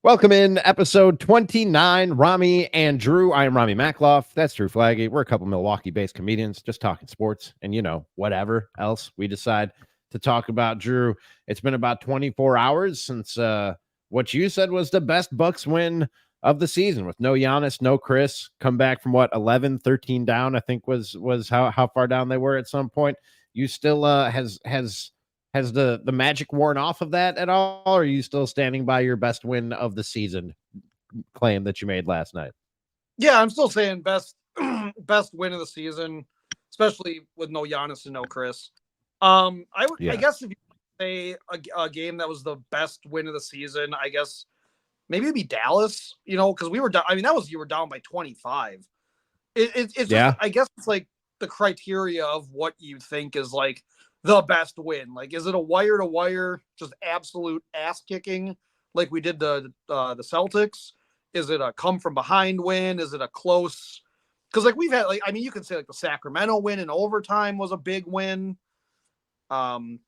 Welcome in episode 29, Ramie and Drew. I am Ramie Makloff. That's Drew Flaggy. We're a couple Milwaukee-based comedians just talking sports and, whatever else we decide to talk about. Drew, it's been about 24 hours since what you said was the best Bucks win of the season with no Giannis, no Chris. Come back from 11, 13 down, I think was how far down they were at some point. You still has the magic worn off of that at all? Or are you still standing by your best win of the season claim that you made last night? Yeah, I'm still saying best best win of the season, especially with no Giannis and no Chris. I guess if you say a game that was the best win of the season, I guess maybe it'd be Dallas. Because we were down. I mean, you were down by 25. It's just, I guess it's like the criteria of what you think is like the best win. Like, is it a wire to wire, just absolute ass kicking like we did the Celtics? Is it a come from behind win? Is it a close? Because we've had you can say the Sacramento win in overtime was a big win. I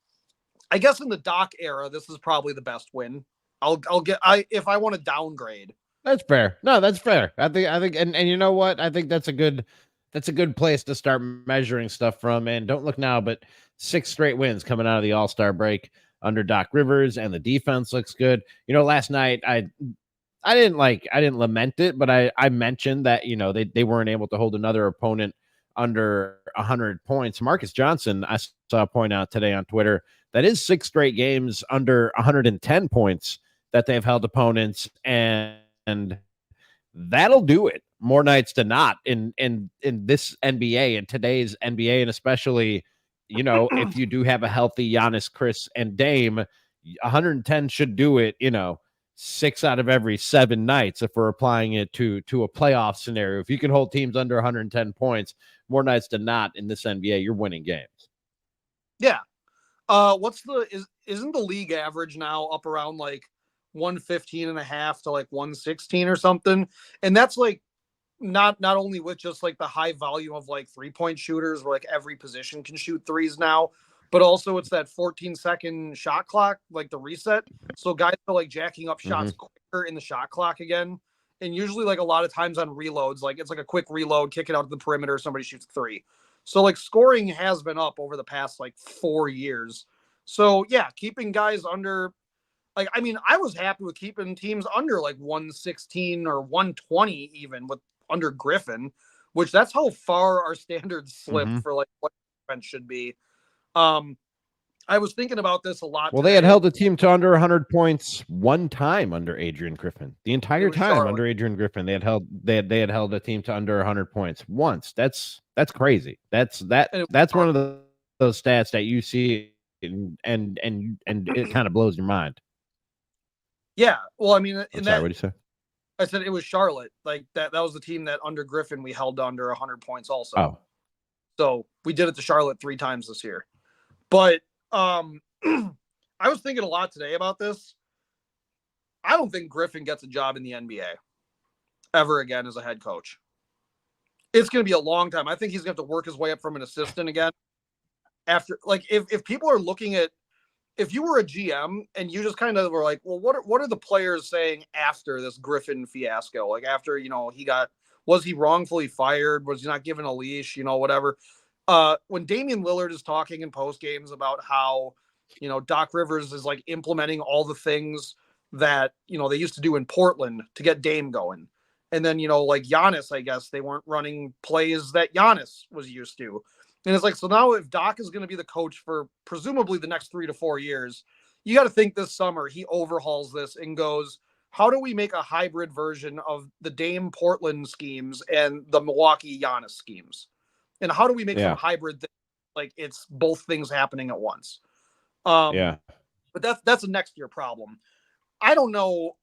guess in the Doc era, this is probably the best win. If I want to downgrade. That's fair. No, that's fair. I think, and you know what? I think that's a good place to start measuring stuff from. And don't look now, but 6 straight wins coming out of the All-Star break under Doc Rivers, and the defense looks good. Last night I didn't lament it, but I mentioned that they weren't able to hold another opponent under 100 points. Marcus Johnson, I saw a point out today on Twitter, that is 6 straight games under 110 points that they've held opponents, and that'll do it more nights than not in this NBA, in today's NBA, and especially if you do have a healthy Giannis, Chris, and Dame, 110 should do it. 6 out of every 7 nights if we're applying it to a playoff scenario. If you can hold teams under 110 points more nights than not in this NBA, you're winning games. Yeah. Isn't the league average now up around 115 and a half to 116 or something? And that's not only with just the high volume of 3-point shooters where every position can shoot threes now, but also it's that 14-second shot clock, the reset. So guys are jacking up shots quicker in the shot clock again. And usually a lot of times on reloads, it's a quick reload, kick it out to the perimeter, somebody shoots 3. So scoring has been up over the past 4 years. So yeah, keeping guys under, I was happy with keeping teams under 116 or 120 even with under Griffin, which that's how far our standards slipped for what defense should be. I was thinking about this a lot. Well, today. They had held the team to under 100 points one time under Adrian Griffin. The entire time Charlotte. Under Adrian Griffin, they had held a team to under 100 points once. That's crazy. That's one of those stats that you see and it kind of blows your mind. Yeah, well, I mean, what did you say? I said it was Charlotte. That was the team that under Griffin we held under 100 points also. Oh. So we did it to Charlotte 3 times this year. But I was thinking a lot today about this. I don't think Griffin gets a job in the NBA ever again as a head coach. It's going to be a long time. I think he's going to have to work his way up from an assistant again. After if people are looking at, if you were a GM and you just kind of were like, well, what are the players saying after this Griffin fiasco? After, was he wrongfully fired? Was he not given a leash? Whatever. When Damian Lillard is talking in post games about how, Doc Rivers is implementing all the things that, they used to do in Portland to get Dame going. And then, Giannis, I guess they weren't running plays that Giannis was used to. And it's so now if Doc is going to be the coach for presumably the next 3 to 4 years, you got to think this summer he overhauls this and goes, how do we make a hybrid version of the Dame Portland schemes and the Milwaukee Giannis schemes? And how do we make some hybrid thing? It's both things happening at once. But that's a next year problem. I don't know.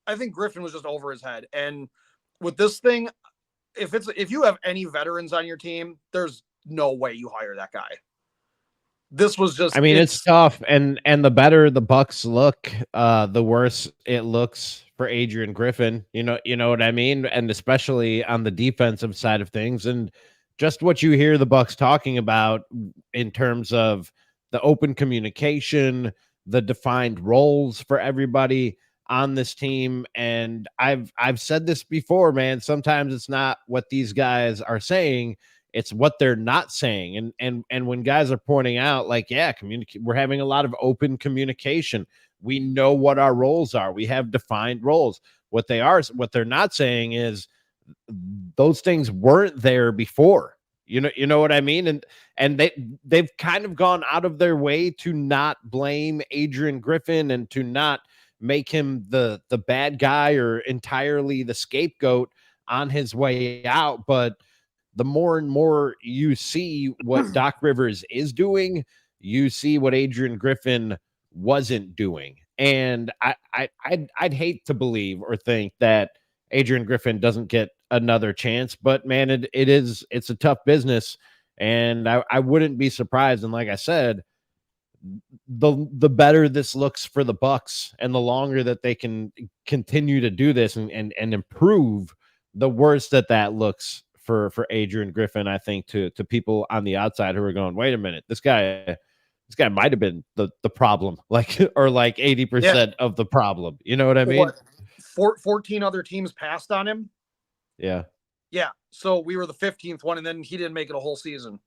I think Griffin was just over his head. And with this thing, if you have any veterans on your team, there's no way you hire that guy. This was just, it's tough. And the better the Bucks look, the worse it looks for Adrian Griffin. You know what I mean? And especially on the defensive side of things. And just what you hear the Bucks talking about in terms of the open communication, the defined roles for everybody, on this team. And I've said this before, man. Sometimes it's not what these guys are saying, it's what they're not saying. And when guys are pointing out, like, yeah, we're having a lot of open communication. We know what our roles are. We have defined roles. What they're not saying is those things weren't there before. You know what I mean? And they've kind of gone out of their way to not blame Adrian Griffin and to not make him the bad guy or entirely the scapegoat on his way out. But the more and more you see what Doc Rivers is doing, you see what Adrian Griffin wasn't doing. And I'd hate to believe or think that Adrian Griffin doesn't get another chance, but man, it's a tough business. And I wouldn't be surprised. And like I said, the better this looks for the Bucks and the longer that they can continue to do this and improve, the worse that looks for Adrian Griffin, I think, to people on the outside who are going, wait a minute, this guy might have been the problem, like, or like 80% of the problem. You know what I mean? What, 14 other teams passed on him. Yeah. Yeah. So we were the 15th one, and then he didn't make it a whole season.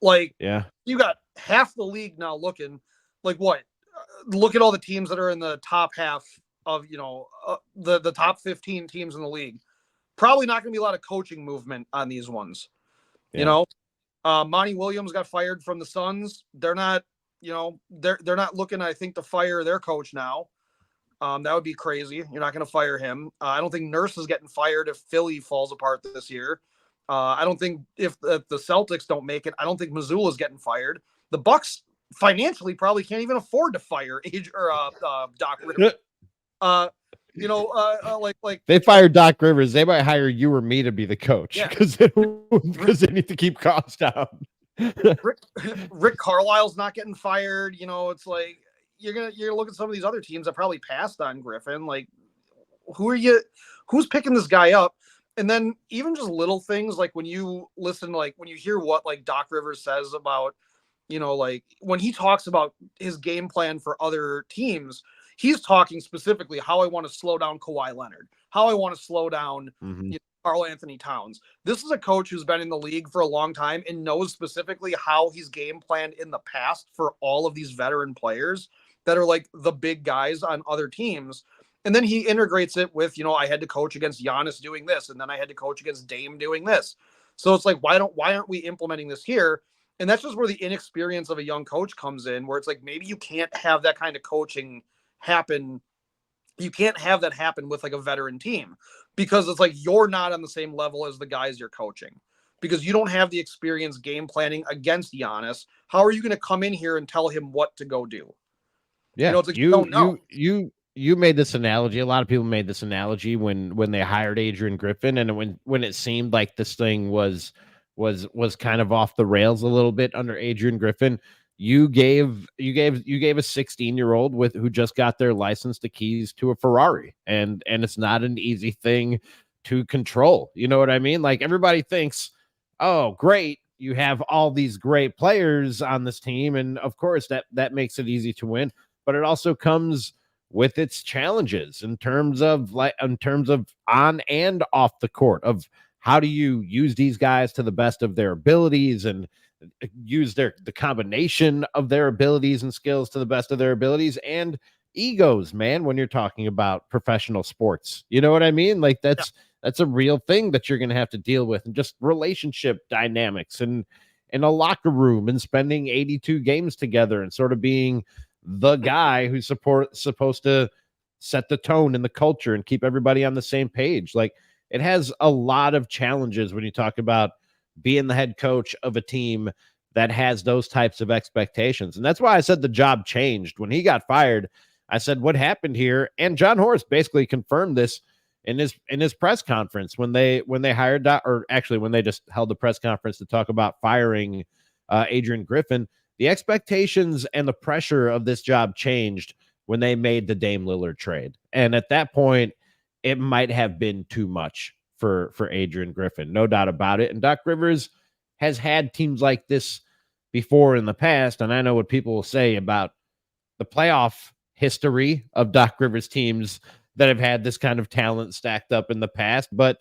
Like, yeah, you got half the league now looking like what? Look at all the teams that are in the top half of, the top 15 teams in the league. Probably not going to be a lot of coaching movement on these ones. Yeah. Monty Williams got fired from the Suns. They're not, they're not looking, I think, to fire their coach now. That would be crazy. You're not going to fire him. I don't think Nurse is getting fired if Philly falls apart this year. I don't think if the Celtics don't make it, I don't think Missoula is getting fired. The Bucks financially probably can't even afford to fire Doc Rivers. Like they fired Doc Rivers, they might hire you or me to be the coach because they need to keep costs down. Rick Carlisle's not getting fired. It's like you're gonna look at some of these other teams that probably passed on Griffin. Like, who's picking this guy up? And then even just little things like when you listen, like when you hear what like Doc Rivers says about, like when he talks about his game plan for other teams, he's talking specifically how I want to slow down Kawhi Leonard, how I want to slow down Karl Anthony Towns. This is a coach who's been in the league for a long time and knows specifically how he's game planned in the past for all of these veteran players that are like the big guys on other teams. And then he integrates it with, I had to coach against Giannis doing this, and then I had to coach against Dame doing this. So it's like, why aren't we implementing this here? And that's just where the inexperience of a young coach comes in, where it's like, maybe you can't have that kind of coaching happen. You can't have that happen with like a veteran team because it's like, you're not on the same level as the guys you're coaching because you don't have the experience game planning against Giannis. How are you going to come in here and tell him what to go do? Yeah. It's like, you don't know. You made this analogy. A lot of people made this analogy when they hired Adrian Griffin, and when it seemed like this thing was kind of off the rails a little bit under Adrian Griffin. You gave a 16-year-old who just got their license the keys to a Ferrari, and it's not an easy thing to control. You know what I mean? Like, everybody thinks, oh, great, you have all these great players on this team, and of course that makes it easy to win, but it also comes with its challenges in terms of on and off the court, of how do you use these guys to the best of their abilities and use the combination of their abilities and skills to the best of their abilities, and egos, man, when you're talking about professional sports. You know what I mean? Like, that's a real thing that you're going to have to deal with, and just relationship dynamics and in a locker room and spending 82 games together and sort of being the guy who's supposed to set the tone and the culture and keep everybody on the same page. Like, it has a lot of challenges when you talk about being the head coach of a team that has those types of expectations. And that's why I said the job changed when he got fired. I said, what happened here? And John Horst basically confirmed this in his press conference when they hired, or actually when they just held the press conference to talk about firing Adrian Griffin. The expectations and the pressure of this job changed when they made the Dame Lillard trade. And at that point, it might have been too much for Adrian Griffin, no doubt about it. And Doc Rivers has had teams like this before in the past. And I know what people will say about the playoff history of Doc Rivers teams that have had this kind of talent stacked up in the past. But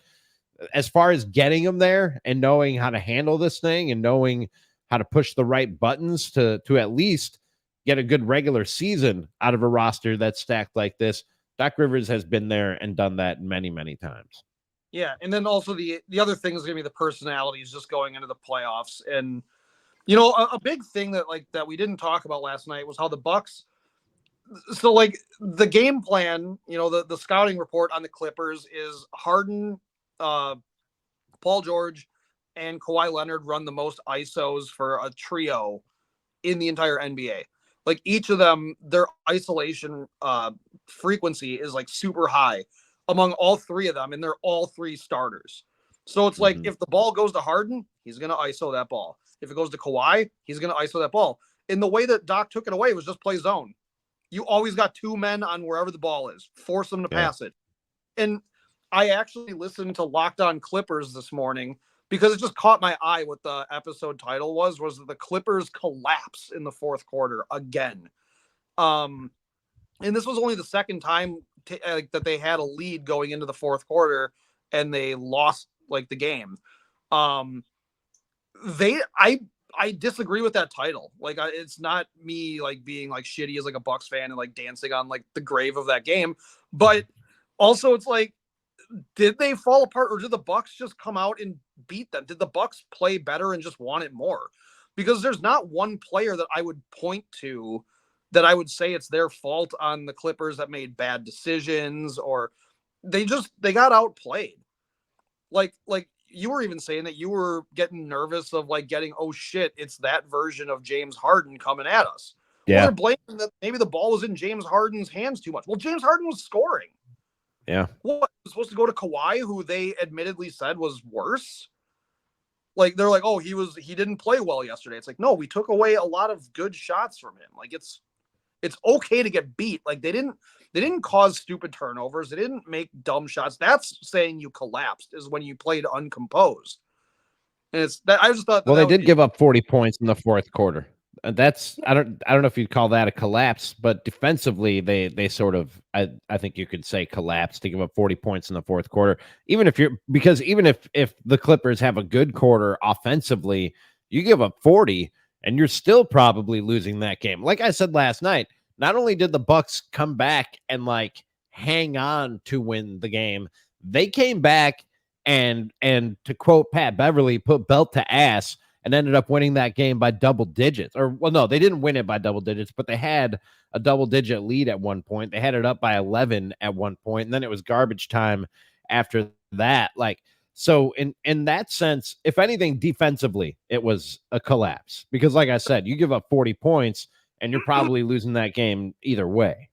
as far as getting them there and knowing how to handle this thing and knowing how to push the right buttons to at least get a good regular season out of a roster that's stacked like this, Doc Rivers has been there and done that many, many times. Yeah, and then also the other thing is going to be the personalities just going into the playoffs. And you know, a big thing that we didn't talk about last night was how the Bucks. So like the game plan, you know, the scouting report on the Clippers is Harden, Paul George, and Kawhi Leonard run the most ISOs for a trio in the entire NBA. Like each of them, their isolation frequency is like super high among all three of them, and they're all three starters. So it's like if the ball goes to Harden, he's gonna ISO that ball. If it goes to Kawhi, he's gonna ISO that ball. In the way that Doc took it away was just play zone. You always got two men on wherever the ball is. Force them to pass it. And I actually listened to Locked On Clippers this morning because it just caught my eye what the episode title was that the Clippers collapse in the fourth quarter again. And this was only the second time that they had a lead going into the fourth quarter and they lost like the game. I disagree with that title. Like it's not me like being like shitty as like a Bucks fan and like dancing on like the grave of that game, but also it's like, did they fall apart or did the Bucks just come out and beat them? Did the Bucks play better and just want it more? Because there's not one player that I would point to that I would say it's their fault on the Clippers that made bad decisions or they got outplayed. Like you were even saying that you were getting nervous of like getting, oh shit, it's that version of James Harden coming at us. Yeah. Well, they're blaming that maybe the ball was in James Harden's hands too much. Well, James Harden was scoring. Yeah. What was supposed to go to Kawhi, who they admittedly said was worse? Like they're like, oh, he didn't play well yesterday. It's like, no, we took away a lot of good shots from him. Like it's okay to get beat. Like they didn't cause stupid turnovers. They didn't make dumb shots. That's saying you collapsed is when you played uncomposed. And it's that I just thought. Well, they did give up 40 points in the fourth quarter. That's I don't know if you'd call that a collapse, but defensively they sort of I think you could say collapse to give up 40 points in the fourth quarter. Even if the Clippers have a good quarter offensively, you give up 40 and you're still probably losing that game. Like I said last night, not only did the Bucks come back and like hang on to win the game, they came back and to quote Pat Beverly, put belt to ass and ended up winning that game by double digits. Or, well, no, they didn't win it by double digits, but they had a double-digit lead at one point. They had it up by 11 at one point, and then it was garbage time after that. Like, so in that sense, if anything, defensively, it was a collapse. Because, like I said, you give up 40 points, and you're probably losing that game either way.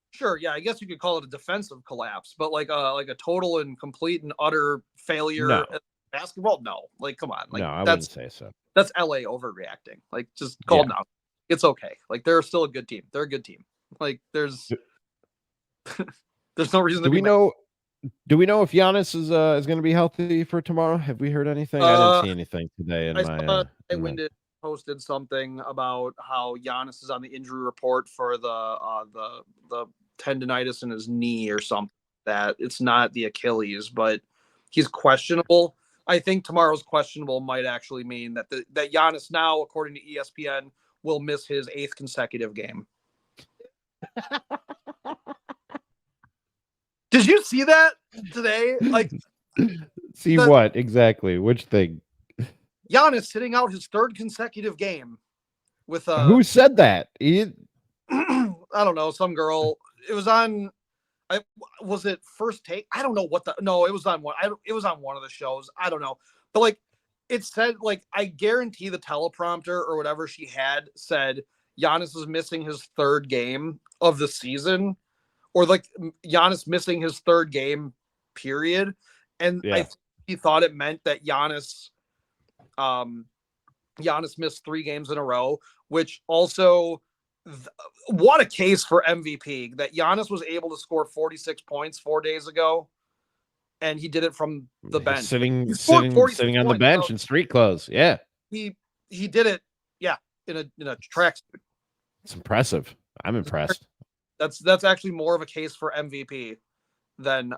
Sure, yeah, I guess you could call it a defensive collapse, but like a total and complete and utter failure at basketball? No. Like, come on. Like, no, I wouldn't say so. That's LA overreacting. Like, just calm down. It's okay. Like, they're still a good team. They're a good team. Like, there's no reason to be mad. Do we know if Giannis is going to be healthy for tomorrow? Have we heard anything? I didn't see anything today. Winded posted something about how Giannis is on the injury report for the tendonitis in his knee or something. That it's not the Achilles, but he's questionable. I think tomorrow's questionable might actually mean that that Giannis now, according to ESPN, will miss his 8th consecutive game. Did you see that today? Like, what exactly? Which thing? Giannis sitting out his 3rd consecutive game with who said that? I don't know, some girl. It was on. Was it First Take? I don't know what it was on one. It was on one of the shows. I don't know, but like it said, like I guarantee the teleprompter or whatever she had said Giannis is missing his 3rd game of the season, or like Giannis missing his 3rd game, period. And I think he thought it meant that Giannis missed 3 games in a row, which also. What a case for MVP that Giannis was able to score 46 points 4 days ago, and he did it from the bench, sitting on the bench in street clothes. Yeah, he did it. Yeah, in a tracksuit. It's impressive. I'm impressed. That's actually more of a case for MVP than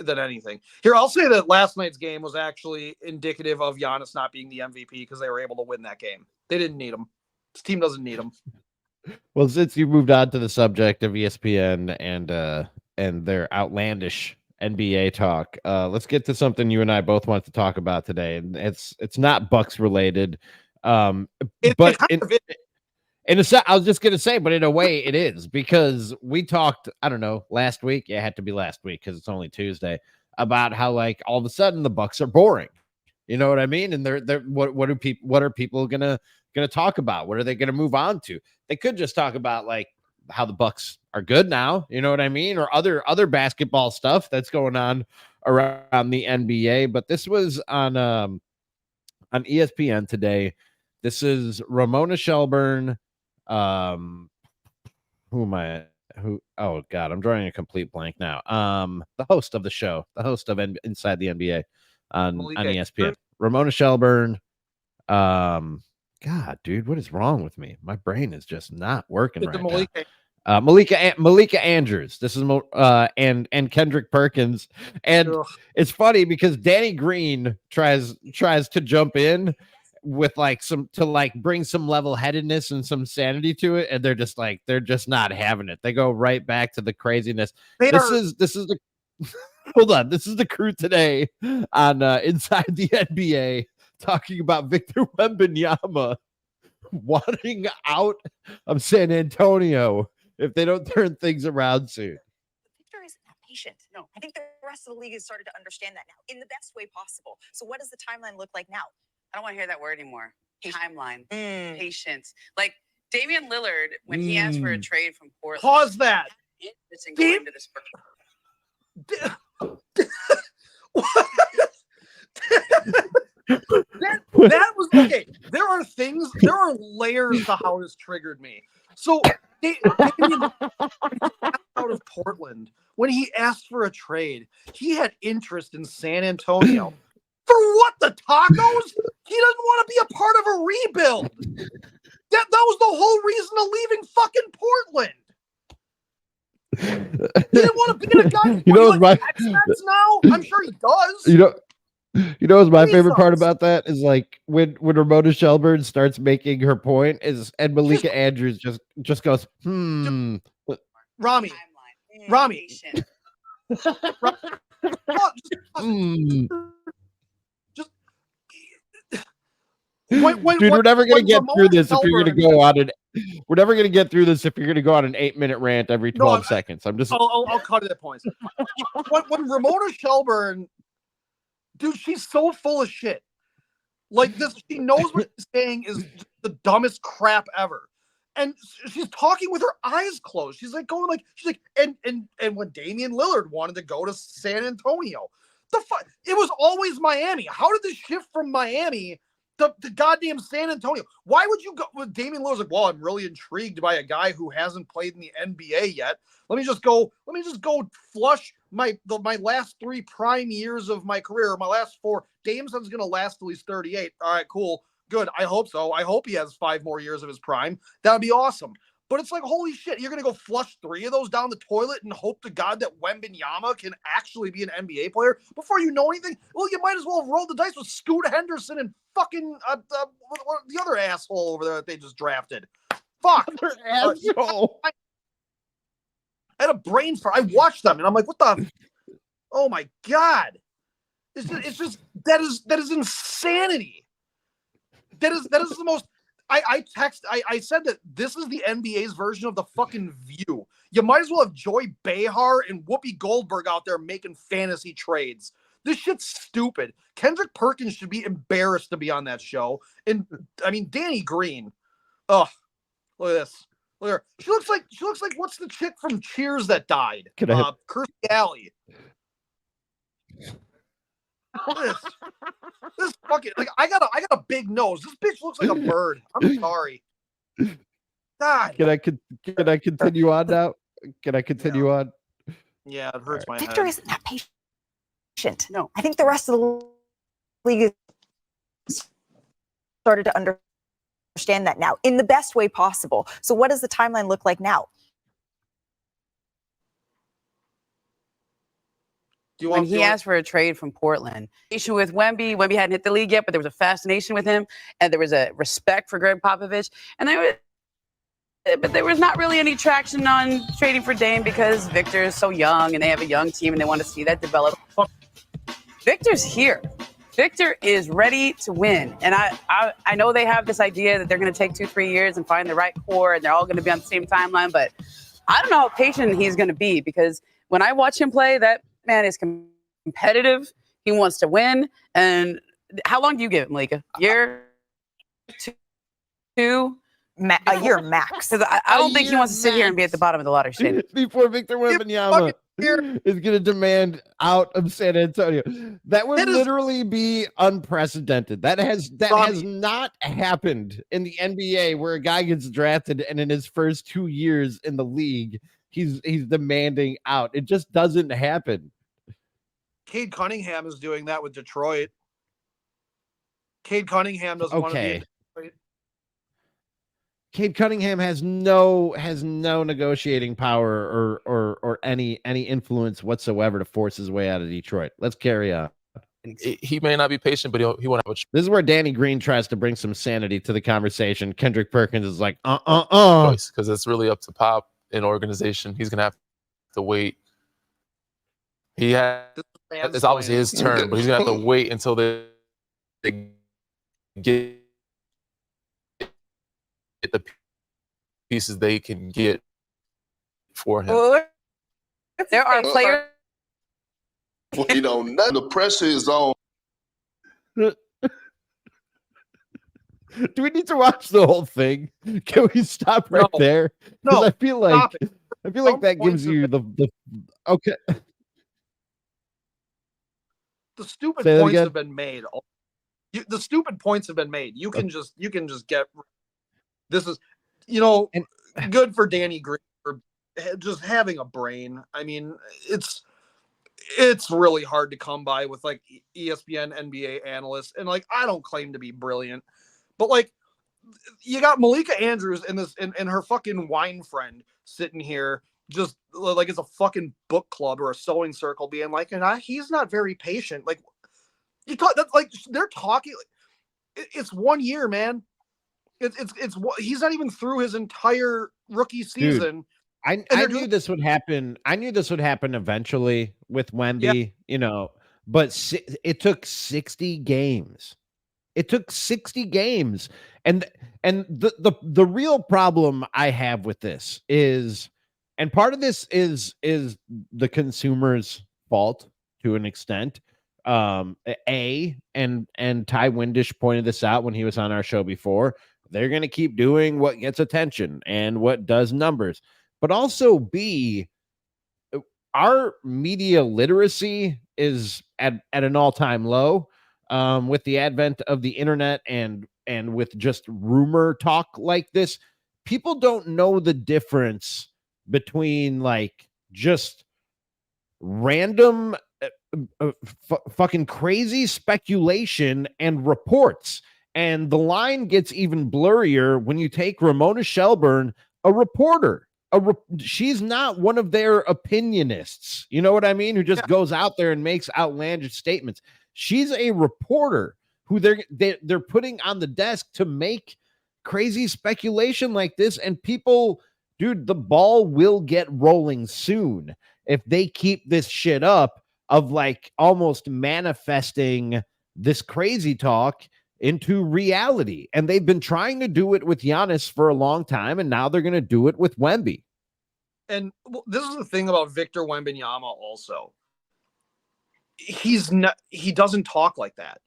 anything. Here, I'll say that last night's game was actually indicative of Giannis not being the MVP because they were able to win that game. They didn't need him. This team doesn't need him. Well, since you moved on to the subject of ESPN and their outlandish NBA talk, let's get to something you and I both want to talk about today, and it's not Bucks related, but in a I was just gonna say, but in a way it is, because we talked, I don't know, last week. It had to be last week because it's only Tuesday, about how like all of a sudden the Bucks are boring. You know what I mean? And they're what are people gonna talk about? What are they gonna move on to? They could just talk about like how the Bucks are good now, you know what I mean, or other basketball stuff that's going on around the NBA. But this was on ESPN today. This is Ramona Shelburne. Who am I? Who? Oh God, I'm drawing a complete blank now. The host of the show, the host of Inside the NBA on ESPN, Ramona Shelburne. God, dude, what is wrong with me? My brain is just not working right now. Malika Andrews. This is and Kendrick Perkins, and it's funny because Danny Green tries to jump in with like bring some level-headedness and some sanity to it, and they're just not having it. They go right back to the craziness. This is the hold on. This is the crew today on Inside the NBA talking about Victor Wembanyama wanting out of San Antonio if they don't turn things around soon. Victor isn't that patient. No, I think the rest of the league has started to understand that now in the best way possible. So what does the timeline look like now? I don't want to hear that word anymore. Timeline, patience. Like Damian Lillard, when he asked for a trade from Portland. Pause that. That was okay. There are layers to how this triggered me. So Damian, out of Portland, when he asked for a trade, he had interest in San Antonio. For what, the tacos? He doesn't want to be a part of a rebuild. That was the whole reason of leaving fucking Portland. He didn't want to be a guy. You know, like X-Mets now? I'm sure he does. You know what's my favorite part about that is like when Ramona Shelburne starts making her point and Malika Andrews just goes, Rami. Dude, we're never gonna get through this if you're gonna go on an. We're never gonna get through this if you're gonna go on an 8-minute rant every 12 seconds. I'll cut it at points. when Ramona Shelburne, dude, she's so full of shit. Like this, she knows what she's saying is the dumbest crap ever, and she's talking with her eyes closed. She's like and when Damian Lillard wanted to go to San Antonio, it was always Miami. How did this shift from Miami to goddamn San Antonio? Why would you go with Damian Lillard's like, well, I'm really intrigued by a guy who hasn't played in the NBA yet. Let me just go flush my last 3 prime years of my career, my last 4. Dameson's going to last till he's 38. All right, cool. Good. I hope so. I hope he has 5 more years of his prime. That would be awesome. But it's like, holy shit, you're going to go flush 3 of those down the toilet and hope to God that Wembanyama can actually be an NBA player before you know anything? Well, you might as well have rolled the dice with Scoot Henderson and fucking the other asshole over there that they just drafted. Fuck. Asshole. I had a brain fart. I watched them and I'm like, what the? Oh my God. It's just that is insanity. That is the most. I said that this is the NBA's version of the fucking View. You might as well have Joy Behar and Whoopi Goldberg out there making fantasy trades. This shit's stupid. Kendrick Perkins should be embarrassed to be on that show. And I mean, Danny Green. Oh, look at this. Look at her. She looks like what's the chick from Cheers that died? Kirstie Alley. This fucking like I got a big nose. This bitch looks like a bird. I'm sorry. God. Can I continue on now? Can I continue on? Yeah, it hurts my Victor head. isn't that patient. No, I think the rest of the league has started to understand that now in the best way possible. So what does the timeline look like now? when he asked for a trade from Portland. Issue with Wemby. Wemby hadn't hit the league yet, but there was a fascination with him, and there was a respect for Greg Popovich. And there was not really any traction on trading for Dame because Victor is so young, and they have a young team, and they want to see that develop. Victor's here. Victor is ready to win. And I know they have this idea that they're going to take 2-3 years and find the right core, and they're all going to be on the same timeline, but I don't know how patient he's going to be, because when I watch him play, that man is competitive. He wants to win. And how long do you give it, Malika? Year? Two? A year max. Because I don't think he wants to sit here and be at the bottom of the lottery standing. Before Victor Wembanyama is going to demand out of San Antonio. That would literally be unprecedented. That has not happened in the NBA, where a guy gets drafted and in his first 2 years in the league, he's demanding out. It just doesn't happen. Cade Cunningham is doing that with Detroit. Cade Cunningham doesn't want to be in Detroit. Cade Cunningham has no negotiating power or any influence whatsoever to force his way out of Detroit. Let's carry on. He may not be patient, but he won't have a This is where Danny Green tries to bring some sanity to the conversation. Kendrick Perkins is like, choice, because it's really up to Pop and organization. He's gonna have to wait. It's obviously his turn, but he's gonna have to wait until they get the pieces they can get for him. There are players. You know, the pressure is on. Do we need to watch the whole thing? Can we stop right there? No, I feel like that gives you the okay. The stupid points have been made. The stupid points have been made. You can just get. This is, good for Danny Green for just having a brain. I mean, it's really hard to come by with like ESPN NBA analysts, and like I don't claim to be brilliant, but like you got Malika Andrews and her fucking wine friend sitting here just like it's a fucking book club or a sewing circle, being like, and he's not very patient. Like you talk, that's like they're talking. It's 1 year, man. He's not even through his entire rookie season. Dude, I knew this would happen. I knew this would happen eventually with Wemby, but it took 60 games. It took 60 games. And the real problem I have with this is, and part of this is the consumer's fault to an extent. And Ty Windish pointed this out when he was on our show before. They're going to keep doing what gets attention and what does numbers. But also B, our media literacy is at an all-time low with the advent of the internet and with just rumor talk like this. People don't know the difference between like just random fucking crazy speculation and reports. And the line gets even blurrier when you take Ramona Shelburne, a reporter. She's not one of their opinionists. You know what I mean? Who just goes out there and makes outlandish statements. She's a reporter who they're putting on the desk to make crazy speculation like this. And people, dude, the ball will get rolling soon if they keep this shit up of like almost manifesting this crazy talk into reality. And they've been trying to do it with Giannis for a long time, and now they're going to do it with Wemby. And this is the thing about Victor Wembanyama also. He doesn't talk like that.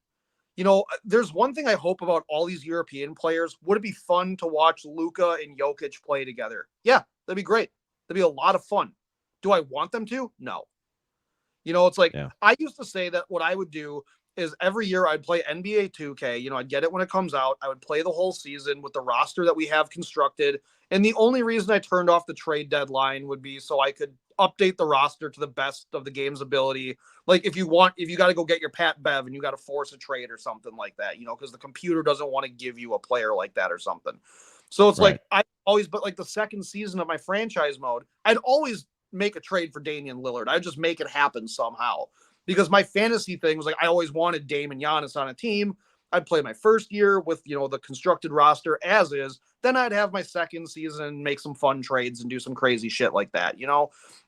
There's one thing I hope about all these European players. Would it be fun to watch Luka and Jokic play together? Yeah, that'd be great. That'd be a lot of fun. Do I want them to? No. It's like, I used to say that what I would do is every year I'd play NBA 2K. I'd get it when it comes out. I would play the whole season with the roster that we have constructed. And the only reason I turned off the trade deadline would be so I could update the roster to the best of the game's ability. Like if you got to go get your Pat Bev and you got to force a trade or something like that, because the computer doesn't want to give you a player like that or something. So it's like, but like the second season of my franchise mode, I'd always make a trade for Damian Lillard. I would just make it happen somehow. Because my fantasy thing was like, I always wanted Dame and Giannis on a team. I'd play my first year with, the constructed roster as is. Then I'd have my second season, make some fun trades and do some crazy shit like that,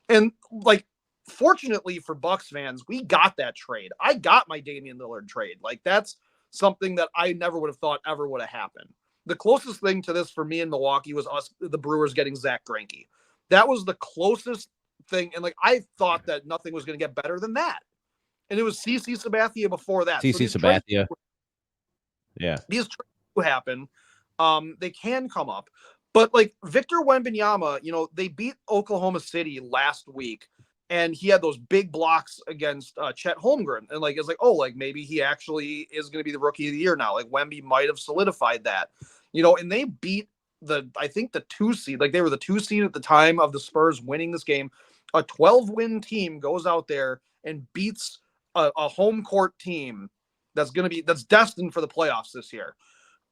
And like, fortunately for Bucks fans, we got that trade. I got my Damian Lillard trade. Like, that's something that I never would have thought ever would have happened. The closest thing to this for me in Milwaukee was the Brewers getting Zach Greinke. That was the closest thing. And like, I thought that nothing was going to get better than that. And it was CC Sabathia before that. CC Sabathia. Yeah. These trades do happen. They can come up. But like Victor Wembanyama, they beat Oklahoma City last week. And he had those big blocks against Chet Holmgren. And like, it's like, oh, like maybe he actually is going to be the rookie of the year now. Like Wemby might have solidified that, and they beat I think the 2 seed, like they were the 2 seed at the time of the Spurs winning this game. A 12-win team goes out there and beats a home court team that's destined for the playoffs this year.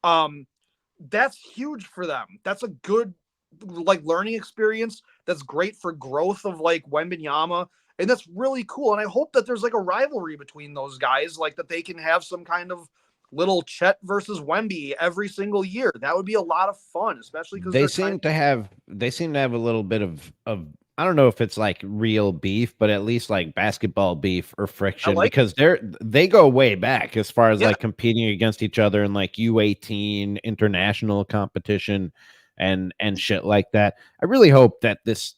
That's huge for them. That's a good like learning experience. That's great for growth of like Wembanyama, and that's really cool. And I hope that there's like a rivalry between those guys, like that they can have some kind of little Chet versus Wemby every single year. That would be a lot of fun, especially because they seem to have a little bit of I don't know if it's like real beef, but at least like basketball beef or friction, because they go way back as far as like competing against each other in like U18 international competition and shit like that. I really hope that this,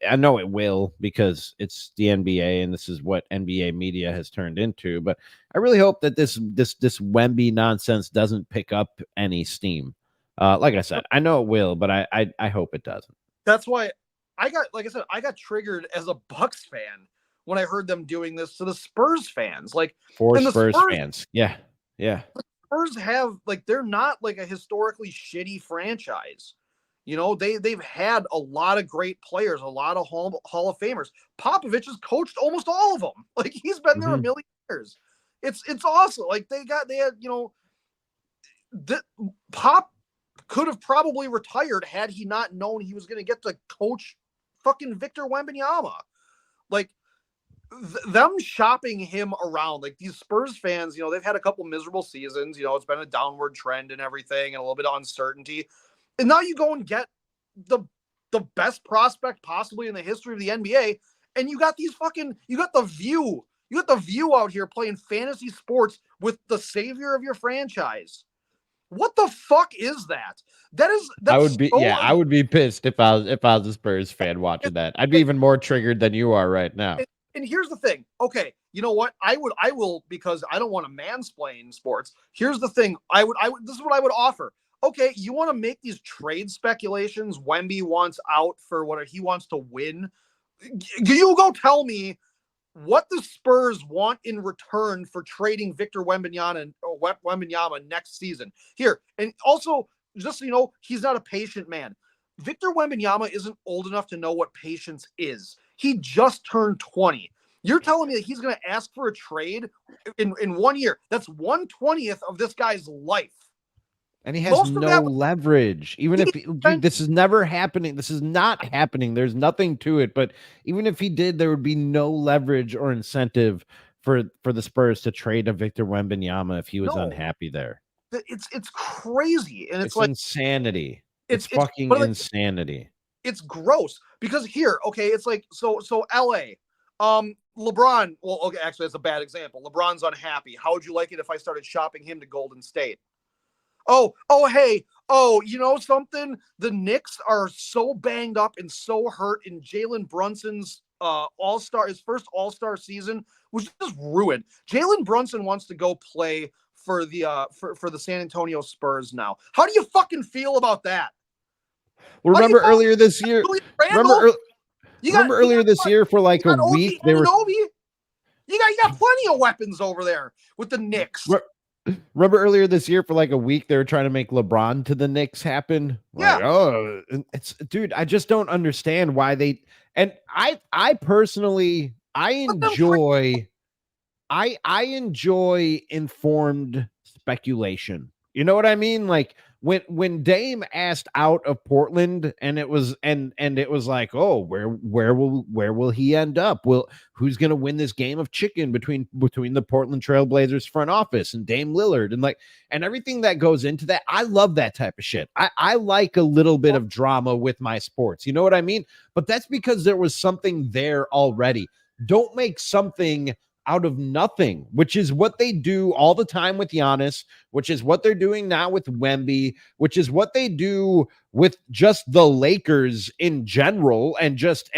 I know it will because it's the NBA and this is what NBA media has turned into, but I really hope that this Wemby nonsense doesn't pick up any steam. Like I said, I know it will, but I hope it doesn't. That's why I got triggered as a Bucks fan when I heard them doing this to the Spurs fans. Like for Spurs fans. Yeah. The Spurs have like, they're not like a historically shitty franchise. They've had a lot of great players, a lot of Hall of Famers. Popovich has coached almost all of them. Like he's been there a million years. It's awesome. Like they had, Pop could have probably retired had he not known he was going to get to coach fucking Victor Wembanyama. Like them shopping him around, like these Spurs fans, they've had a couple miserable seasons, it's been a downward trend and everything and a little bit of uncertainty. And now you go and get the best prospect possibly in the history of the NBA. And you got the view out here playing fantasy sports with the savior of your franchise. What the fuck is that? I would be pissed if I was a Spurs fan watching that. I'd be even more triggered than you are right now. And here's the thing. Okay, you know what? I will because I don't want to mansplain sports. Here's the thing. This is what I would offer. Okay, you want to make these trade speculations? Wemby wants out for what he wants to win. You go tell me what the Spurs want in return for trading Victor Wembanyama next season. Here, and also, just so you know, he's not a patient man. Victor Wembanyama isn't old enough to know what patience is. He just turned 20. You're telling me that he's going to ask for a trade in 1 year? That's 1/20th of this guy's life. And he has no leverage. Even if dude, this is never happening. This is not happening. There's nothing to it. But even if he did, there would be no leverage or incentive for the Spurs to trade a Victor Wembanyama if he was unhappy there. It's crazy. And it's like insanity. It's fucking insanity. It's gross because here, okay, it's like so LA. LeBron, well, okay, actually that's a bad example. LeBron's unhappy. How would you like it if I started shopping him to Golden State? Oh, hey, you know something? The Knicks are so banged up and so hurt in Jalen Brunson's his first All-Star season was just ruined. Jalen Brunson wants to go play for the for the San Antonio Spurs now. How do you fucking feel about that? Well, remember earlier this year? Remember earlier this year for like a week they were. You got plenty of weapons over there with the Knicks. Remember earlier this year for like a week they were trying to make LeBron to the Knicks happen? Yeah. Like, it's dude, I just don't understand why they. And I personally enjoy informed speculation. You know what I mean? Like when Dame asked out of Portland, and it was like, oh, where will he end up? Who's going to win this game of chicken between the Portland Trailblazers front office and Dame Lillard, and everything that goes into that? I love that type of shit. I like a little bit of drama with my sports. You know what I mean? But that's because there was something there already. Don't make something out of nothing, which is what they do all the time with Giannis, which is what they're doing now with Wemby, which is what they do with just the Lakers in general, and just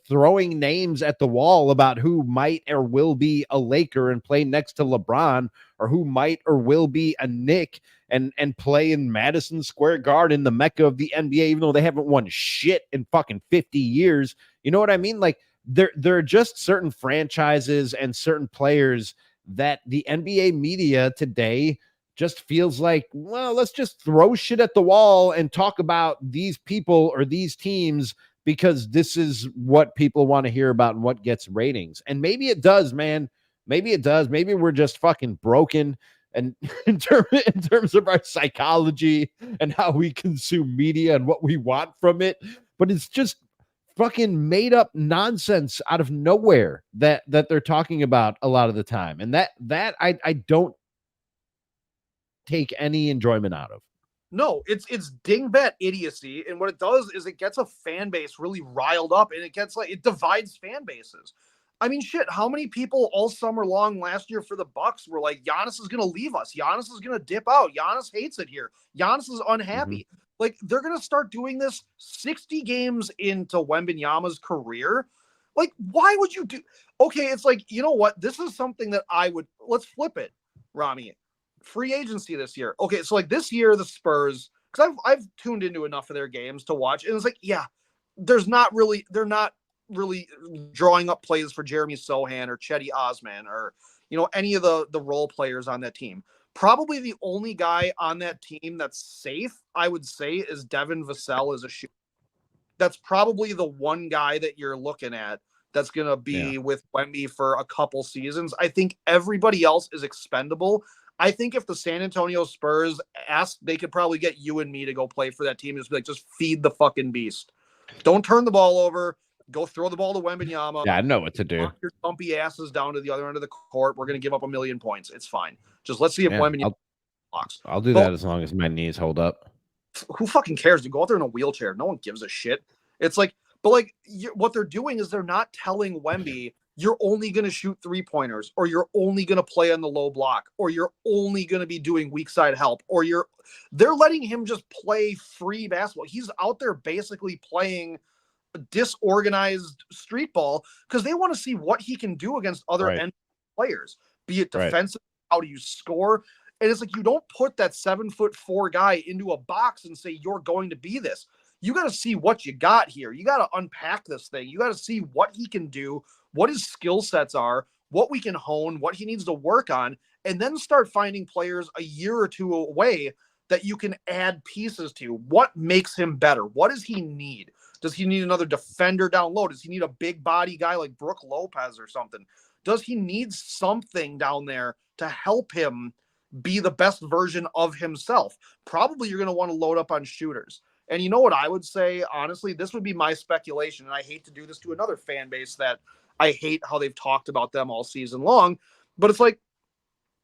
throwing names at the wall about who might or will be a Laker and play next to LeBron, or who might or will be a Knick and play in Madison Square Garden, the mecca of the NBA, even though they haven't won shit in fucking 50 years. You know what I mean? Like, there are just certain franchises and certain players that the NBA media today just feels like, well, let's just throw shit at the wall and talk about these people or these teams because this is what people want to hear about and what gets ratings. And maybe it does, man. Maybe it does. Maybe we're just fucking broken, and in terms of our psychology and how we consume media and what we want from it. But it's just fucking made up nonsense out of nowhere that they're talking about a lot of the time. And that I don't take any enjoyment out of. No, it's dingbat idiocy, and what it does is it gets a fan base really riled up, and it divides fan bases. I mean, shit, how many people all summer long last year for the Bucks were like, Giannis is going to leave us. Giannis is going to dip out. Giannis hates it here. Giannis is unhappy. Mm-hmm. Like, they're going to start doing this 60 games into Wembanyama's career. Like, why would you do? Okay, it's like, you know what? This is something that let's flip it, Ramie. Free agency this year. Okay, so like this year, the Spurs, because I've tuned into enough of their games to watch, and it's like, yeah, they're not really drawing up plays for Jeremy Sohan or Chetty Osman or, any of the role players on that team. Probably the only guy on that team that's safe, I would say, is Devin Vassell as a shooter. That's probably the one guy that you're looking at that's going to be with Wemby for a couple seasons. I think everybody else is expendable. I think if the San Antonio Spurs asked, they could probably get you and me to go play for that team. Just be like, just feed the fucking beast. Don't turn the ball over. Go throw the ball to Wembanyama. Yeah, I know what to do. Knock your dumpy asses down to the other end of the court. We're going to give up 1 million points. It's fine. Just let's see if Wembanyama blocks. I'll do that as long as my knees hold up. Who fucking cares? To go out there in a wheelchair. No one gives a shit. It's like, but like what they're doing is they're not telling Wemby, you're only going to shoot 3-pointers, or you're only going to play on the low block, or you're only going to be doing weak side help, or they're letting him just play free basketball. He's out there basically playing disorganized street ball because they want to see what he can do against other NBA players, be it defensive, how do you score? And it's like, you don't put that 7'4" guy into a box and say, you're going to be this. You got to see what you got here. You got to unpack this thing. You got to see what he can do, what his skill sets are, what we can hone, what he needs to work on, and then start finding players a year or two away that you can add pieces to. What makes him better? What does he need? Does he need another defender down low? Does he need a big body guy like Brook Lopez or something? Does he need something down there to help him be the best version of himself? Probably you're going to want to load up on shooters. And you know what I would say? Honestly, this would be my speculation, and I hate to do this to another fan base that I hate how they've talked about them all season long, but it's like,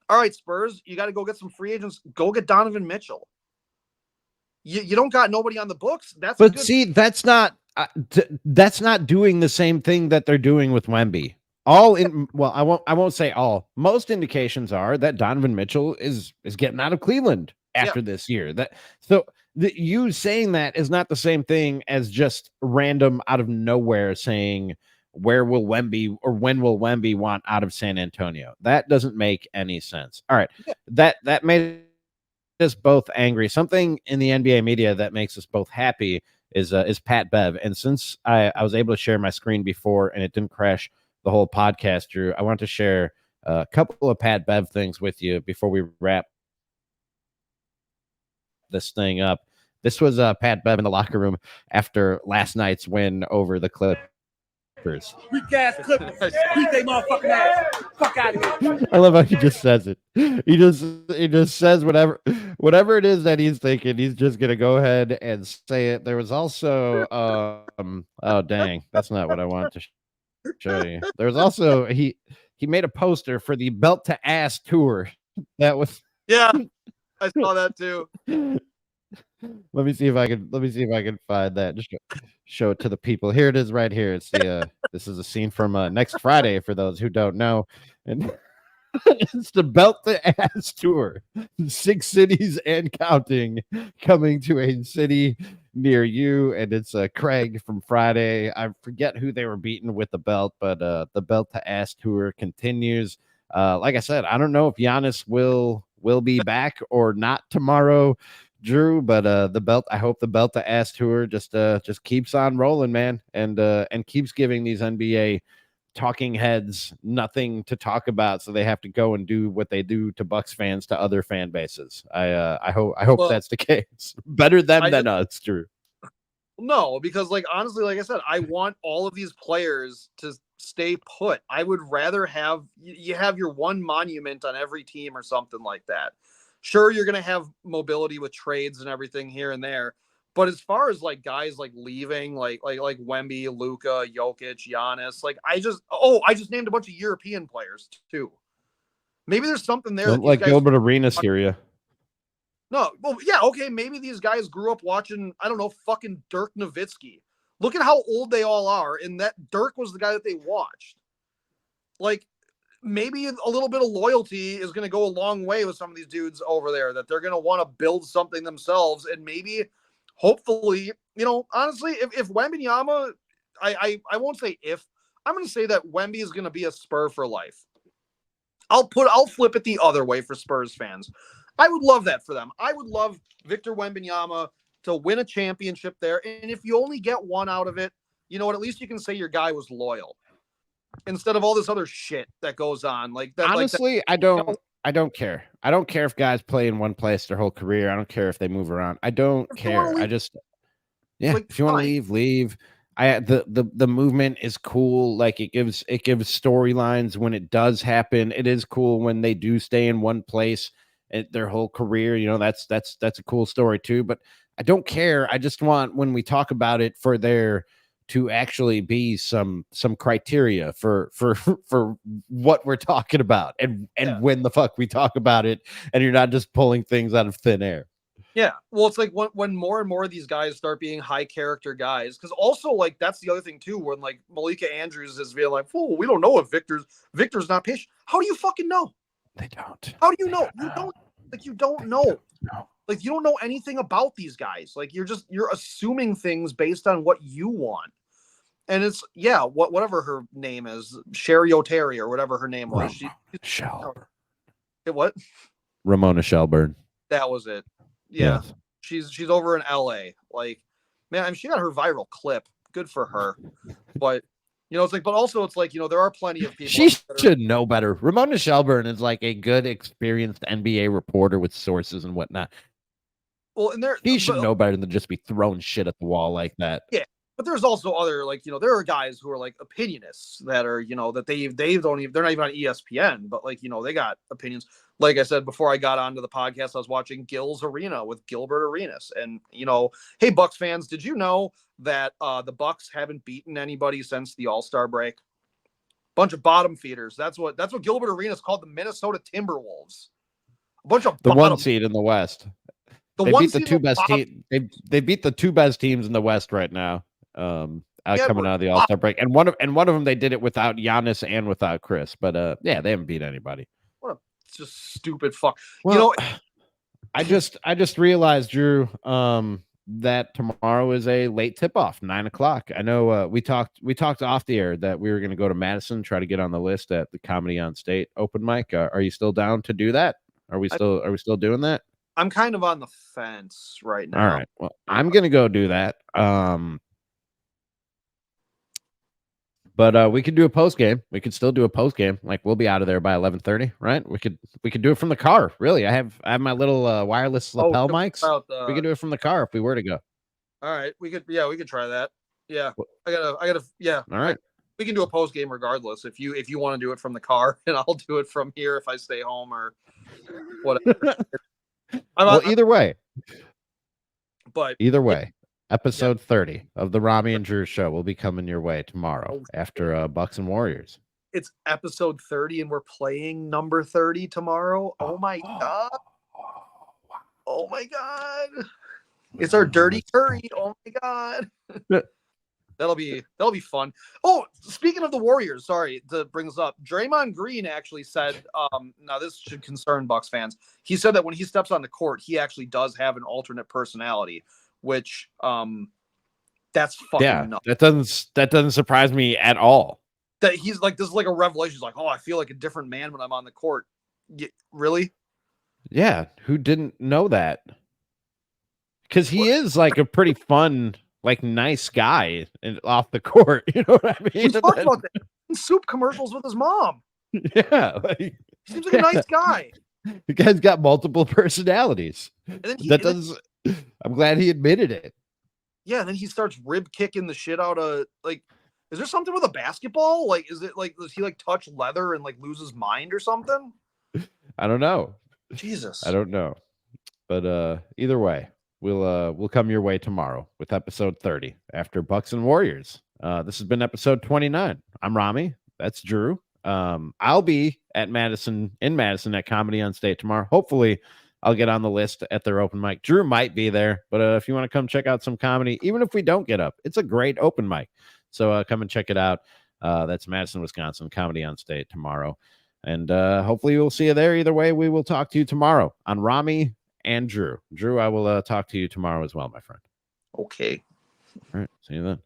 all right, Spurs, you got to go get some free agents. Go get Donovan Mitchell. You don't got nobody on the books. That's not doing the same thing that they're doing with Wemby. I won't say all. Most indications are that Donovan Mitchell is getting out of Cleveland after this year. You saying that is not the same thing as just random out of nowhere saying, where will Wemby or when will Wemby want out of San Antonio? That doesn't make any sense. All right. That made us both angry. Something in the NBA media that makes us both happy is Pat Bev. And since I was able to share my screen before and it didn't crash the whole podcast, Drew, I want to share a couple of Pat Bev things with you before we wrap this thing up. This was Pat Bev in the locker room after last night's win over the Clippers. Weak ass Clippers. Beat they motherfucking ass. Fuck out of here. I love how he just says it. He just says whatever it is that he's thinking. He's just gonna go ahead and say it. There was also oh dang, that's not what I want to show you. There was also he made a poster for the Belt to Ass tour. That was Yeah, I saw that too. Let me see if I can find that. Just show it to the people. Here it is right here. It's the this is a scene from next Friday for those who don't know. And it's the Belt to Ass tour. 6 cities and counting coming to a city near you. And it's Craig from Friday. I forget who they were beating with the belt, but the Belt to Ass tour continues. Like I said, I don't know if Giannis will be back or not tomorrow, Drew, but I hope the Belt to Ass tour just keeps on rolling, man, and keeps giving these NBA talking heads nothing to talk about, so they have to go and do what they do to Bucks fans to other fan bases. I hope that's the case. Better them than us, Drew. No, because like honestly, like I said, I want all of these players to stay put. I would rather have you have your one monument on every team or something like that. Sure, you're gonna have mobility with trades and everything here and there, but as far as like guys like leaving, like Wemby, Luka, Jokic, Giannis, like I just named a bunch of European players too. Maybe there's something there. Don't let Gilbert Arenas hear you. No, well, yeah, okay. Maybe these guys grew up watching, I don't know, fucking Dirk Nowitzki. Look at how old they all are, and that Dirk was the guy that they watched. Like, maybe a little bit of loyalty is going to go a long way with some of these dudes over there, that they're going to want to build something themselves, and maybe, hopefully, you know, honestly, if Wembanyama, I won't say if, I'm going to say that Wemby is going to be a Spur for life. I'll flip it the other way for Spurs fans. I would love that for them. I would love Victor Wembanyama to win a championship there. And if you only get one out of it, you know what? At least you can say your guy was loyal instead of all this other shit that goes on. Like that. Honestly, like that, I don't care. I don't care if guys play in one place their whole career. I don't care if they move around. I don't care. I just, like, if you want to leave. The movement is cool. Like it gives storylines when it does happen. It is cool when they do stay in one place their whole career. You know, that's a cool story too. But I don't care. I just want, when we talk about it, for there to actually be some criteria for what we're talking about and when the fuck we talk about it, and you're not just pulling things out of thin air. Yeah, well, it's like when more and more of these guys start being high character guys, because also like that's the other thing too, when like Malika Andrews is being like, "Oh, we don't know if Victor's not patient." How do you fucking know? They don't. How do you know? You don't. Like you don't know. Like you don't know anything about these guys. Like you're assuming things based on what you want. And it's whatever her name is, Sherry O'Terry or whatever her name was. Shelburne. What? Ramona Shelburne. That was it. Yeah. Yes. She's over in LA. Like, man, I mean, she got her viral clip. Good for her. But you know, it's like, but also it's like, you know, there are plenty of people. She should know better. Ramona Shelburne is like a good, experienced NBA reporter with sources and whatnot. Well, and she should know better than just be throwing shit at the wall like that. Yeah. But there's also other, like, you know, there are guys who are like opinionists that are, you know, that they don't even, they're not even on ESPN, but like, you know, they got opinions. Like I said, before I got onto the podcast, I was watching Gil's Arena with Gilbert Arenas. And, you know, hey, Bucks fans, did you know that the Bucks haven't beaten anybody since the All-Star break? Bunch of bottom feeders. That's what Gilbert Arenas called the Minnesota Timberwolves. A bunch of the one seed in the West. They beat the two best teams. They beat the two best teams in the West right now. Coming out of the All-Star break, and one of them they did it without Giannis and without Chris, but they haven't beat anybody. What a just stupid fuck. Well, you know, I just realized, Drew, that tomorrow is a late tip-off, 9:00. I know we talked off the air that we were going to go to Madison, try to get on the list at the Comedy on State open mic. Are you still down to do that? Are we still doing that? I'm kind of on the fence right now. All right. Well, I'm going to go do that. But we could do a post game. We could still do a post game. Like we'll be out of there by 11:30, right? We could do it from the car. Really, I have my little wireless lapel mics. We could do it from the car if we were to go. All right, we could try that. Yeah, I gotta. Yeah. All right. We can do a post game regardless. If you want to do it from the car, and I'll do it from here if I stay home or whatever. Well, either way, but episode 30 of the Ramie and Drew show will be coming your way tomorrow after Bucks and Warriors. It's episode 30, and we're playing number 30 tomorrow. Oh my god! Oh my god! It's our dirty curry. Oh my god! That'll be fun. Oh, speaking of the Warriors, sorry to bring this up. Draymond Green actually said, now this should concern Bucks fans. He said that when he steps on the court, he actually does have an alternate personality, which that's fucking nuts. That doesn't surprise me at all. That he's like, this is like a revelation. He's like, oh, I feel like a different man when I'm on the court. Really? Yeah, who didn't know that? Because he is like a pretty fun, like nice guy off the court. You know what I mean? We talked about that. Soup commercials with his mom. Yeah, he seems like a nice guy. The guy's got multiple personalities. And then I'm glad he admitted it. Yeah, and then he starts rib kicking the shit out of like. Is there something with a basketball? Like, is it like, does he like touch leather and like lose his mind or something? I don't know. Jesus, I don't know. But either way, we'll come your way tomorrow with episode 30 after Bucks and Warriors. This has been episode 29. I'm Ramie. That's Drew. I'll be in Madison at Comedy on State tomorrow. Hopefully I'll get on the list at their open mic. Drew might be there, but if you want to come check out some comedy, even if we don't get up, it's a great open mic. So come and check it out. That's Madison, Wisconsin, Comedy on State tomorrow. And hopefully we'll see you there. Either way, we will talk to you tomorrow on Ramie and Drew. Drew, I will talk to you tomorrow as well, my friend. Okay. All right. See you then.